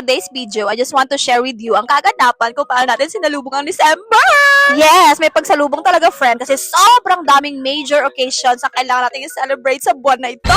today's video, I just want to share with you ang kaganapan kung paano natin sinalubong ang December! Yes, may pagsalubong talaga, friend, kasi sobrang daming major occasions ang kailangan natin i-celebrate sa buwan na ito!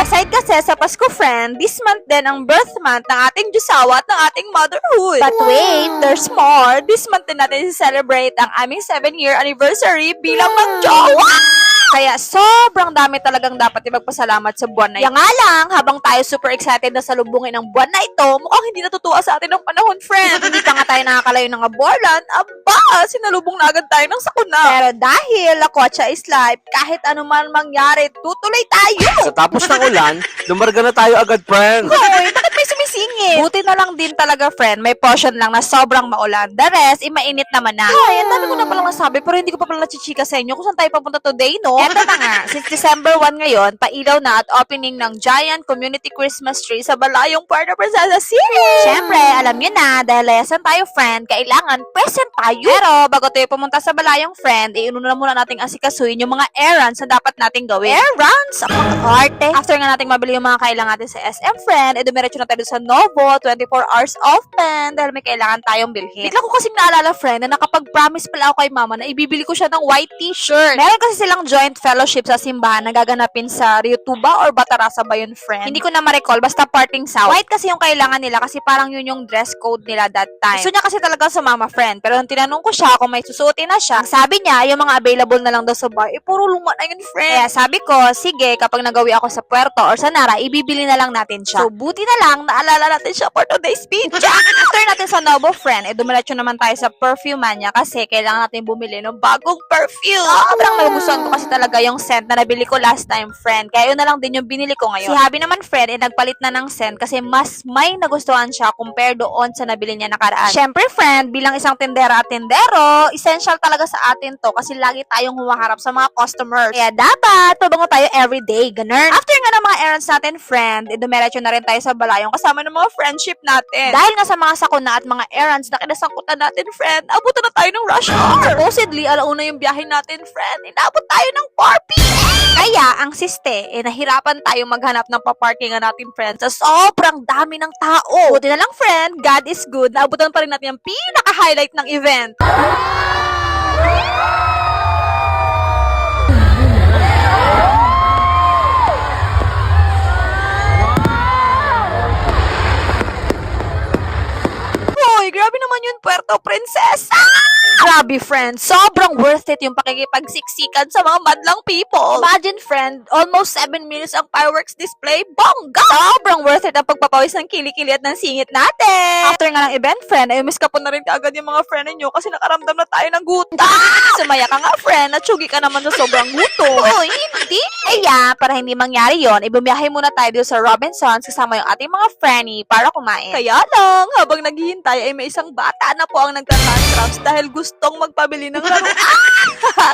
Aside kasi sa Pasko, friend, this month din ang birth month ng ating Diyosawa at ng ating motherhood. But wait, there's more! This month din natin i-celebrate ang aming 7-year anniversary bilang magjowa! Kaya sobrang dami talagang dapat ipagpasalamat sa buwan na ito. Yan nga lang, habang tayo super excited na salubungin ang buwan na ito, mukhang hindi natutuwa sa atin ng panahon, friend. Hindi pa nga tayo nakakalayo ng aborlan, aba, sinalubong na agad tayo ng sakuna. Pero dahil La Cocha is life, kahit anuman mangyari, tutuloy tayo. Sa tapos ng ulan, lumarga na tayo agad, friend. Hoy, bakit may sumisingit? Buti na lang din talaga, friend, may portion lang na sobrang maulan. The rest, mainit naman na. Hoy, ang dami ko na palang nasabi, pero hindi ko pa pala nachichika sa inyo kung saan tayo papunta today, no? Eto na nga, since December 1 ngayon, pailaw na at opening ng giant community Christmas tree sa Balayong Puerto Princesa City. Siyempre, alam nyo na, dahil lesson tayo, friend, kailangan present tayo. Pero, bago tayo pumunta sa Balayong, friend, iununa muna nating asikasuhin yung mga errands na dapat nating gawin. Errands? Ang arte. After nga nating mabili yung mga kailangan natin sa SM, friend, dumiretso na tayo sa Novo, 24 hours open, dahil may kailangan tayong bilhin. Bigla ko kasing naalala, friend, na nakapag-promise pala ako kay mama na ibibili ko siya ng white t-shirt. Meron kasi silang joint fellowship sa simbahan na gaganapin sa Ryutuba or Batarasa ba yun, friend? Hindi ko na ma-recall, basta parting south. White kasi yung kailangan nila kasi parang yun yung dress code nila that time. Gusto niya kasi talaga sa mama, friend. Pero nung tinanong ko siya kung may susuotin na siya, sabi niya, yung mga available na lang daw sa bar, puro luma na yun, friend. Kaya sabi ko, sige, kapag nagawi ako sa Puerto or sa Nara, ibibili na lang natin siya. So, buti na lang, naalala natin siya for today's video. After natin sa Novo, friend, dumiretso naman tayo sa Perfume Mania kasi kailangan natin bumili ng bagong perfume. Sobrang nagugustuhan ko kasi talaga yung scent na nabili ko last time, friend. Kaya yun na lang din yung binili ko ngayon. Si Habi naman, friend, nagpalit na ng scent kasi mas may nagustuhan siya compare doon sa nabili niya nakaraan. Syempre, friend, bilang isang tindera at tindero, essential talaga sa atin to kasi lagi tayong humaharap sa mga customers. Kaya dapat, tubango tayo everyday, ganun. After nga ng mga errands natin, friend, dumiretso na rin tayo sa Balayong kasama ng mga friendship natin. Dahil nga sa mga sakuna at mga errands na kinasangkutan natin, friend, abutan na tayo ng rush hour. Supposedly, alauna yung biyahe natin, friend. Inabot tayo ng 4 p.m. Kaya, ang siste, nahirapan tayo maghanap ng paparkingan natin, friend, sa sobrang dami ng tao. Buti na lang, friend, God is good, naabutan pa rin natin yung pinaka-highlight ng event. Hoy, grabe naman yun, Puerto Princesa! Grabe, friend. Sobrang worth it yung pakikipagsiksikan sa mga madlang people. Imagine, friend, almost 7 minutes ang fireworks display. Bongga! Sobrang worth it ang pagpapawis ng kilikili at ng singit natin. After nga ng event, friend, ay miss ka po na rin kaagad yung mga friend ninyo kasi nakaramdam na tayo ng gutom. Sumaya ka nga, friend, at tsugi ka naman sa sobrang gutom. Uy, hindi! Kaya, para hindi mangyari yon, ibumiyahe muna tayo dito sa Robinsons kasama yung ating mga friendly para kumain. Kaya lang, habang naghihintay ay may isang bata na po ang nagtatantrums dahil gustong magpabili ng laro.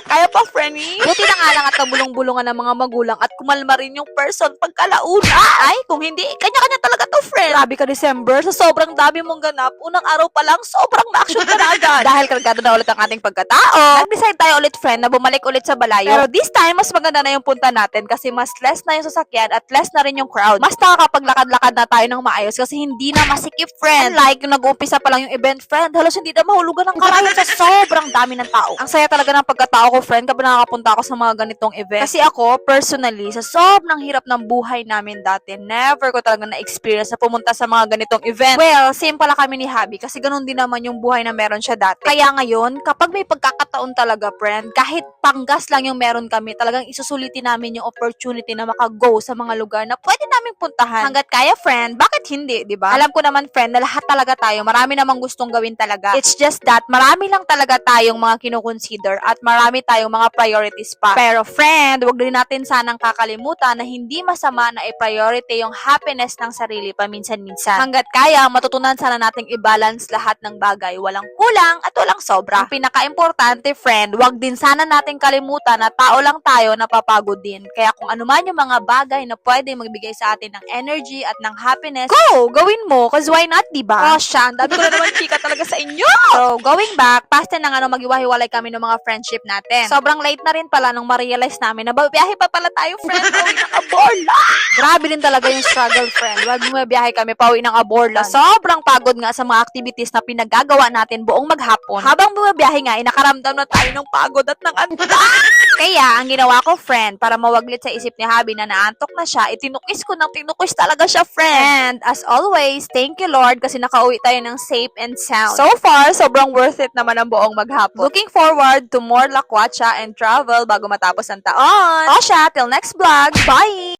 Kaya pa, friendly? Buti na nga lang at nabulong-bulungan ng mga magulang at kumalma rin yung person pagkalauna. Ay, kung hindi, kanya-kanya talaga to, friend. Grabe ka, December. Sa sobrang dami mong ganap, unang araw pa lang, sobrang ma-action ka na agad. Dahil kargado na ulit ang ating pagkatao, nag-decide tayo ulit, friend, na bumalik ulit sa Balayo. Pero this time, mas maganda na yung punta natin kasi mas less na yung sasakyan at less na rin yung crowd. Mas nakakapaglakad-lakad na tayo ng maayos kasi hindi na masikip, friend. Unlike yung nag-uumpisa pa lang yung event, friend, halos hindi na mahulugan ng karayan sa sobrang dami ng tao. Ang saya talaga ng pagkatao ko, friend, kapag nakakapunta ako sa mga ganitong event. Kasi ako, personally, sa sobrang hirap ng buhay namin dati, never ko talaga na-experience na pumunta sa mga ganitong event. Well, same pala kami ni Habi kasi ganun din naman yung buhay na meron siya dati. Kaya ngayon, kapag may pagkakataon talaga, friend, kahit panggas lang yung meron kami, talagang isusulitin namin yung opportunity na makago sa mga lugar na pwede naming puntahan. Hanggat kaya, friend, bakit hindi, di ba? Alam ko naman, friend, na lahat talaga tayo, marami namang gustong gawin talaga. It's just that, marami lang talaga tayong mga kinukonsider at marami tayong mga priorities pa. Pero friend, wag din natin sanang kakalimutan na hindi masama na i-priority yung happiness ng sarili paminsan-minsan. Hanggat kaya, matutunan sana nating i-balance lahat ng bagay. Walang kulang at walang sobra. Ang pinaka-importante, friend, wag din sana nating kalimutan na tao lang tayo na papagod din. Kaya kung ano man yung mga bagay na pwede magbigay sa atin ng energy at ng happiness, go! Gawin mo! Cause why not, diba? Oh, siya, ang dami ko na naman chika talaga sa inyo! So, going back, past nang maghiwa-hiwalay kami ng mga friendship natin. Sobrang late na rin pala nung ma-realize namin na babiyahe pa pala tayo, friend. Pauwi ng Aborla! Grabe din talaga yung struggle, friend. Wag bumabiyahe kami pauwi ng Aborla. Sobrang pagod nga sa mga activities na pinagagawa natin buong maghapon. Habang bumabiyahe nga, nakaramdam na tayo ng pagod at ng antok. Kaya, ang ginawa ko, friend, para mawaglit sa isip ni Habi na naantok na siya, itinukis ko ng tinukis talaga siya, friend. And as always, thank you, Lord, kasi nakauwi tayo ng safe and sound. So far, sobrang worth it naman ang buong maghapon. Looking forward to more lakwatsa and travel bago matapos ang taon. O siya, till next vlog. Bye!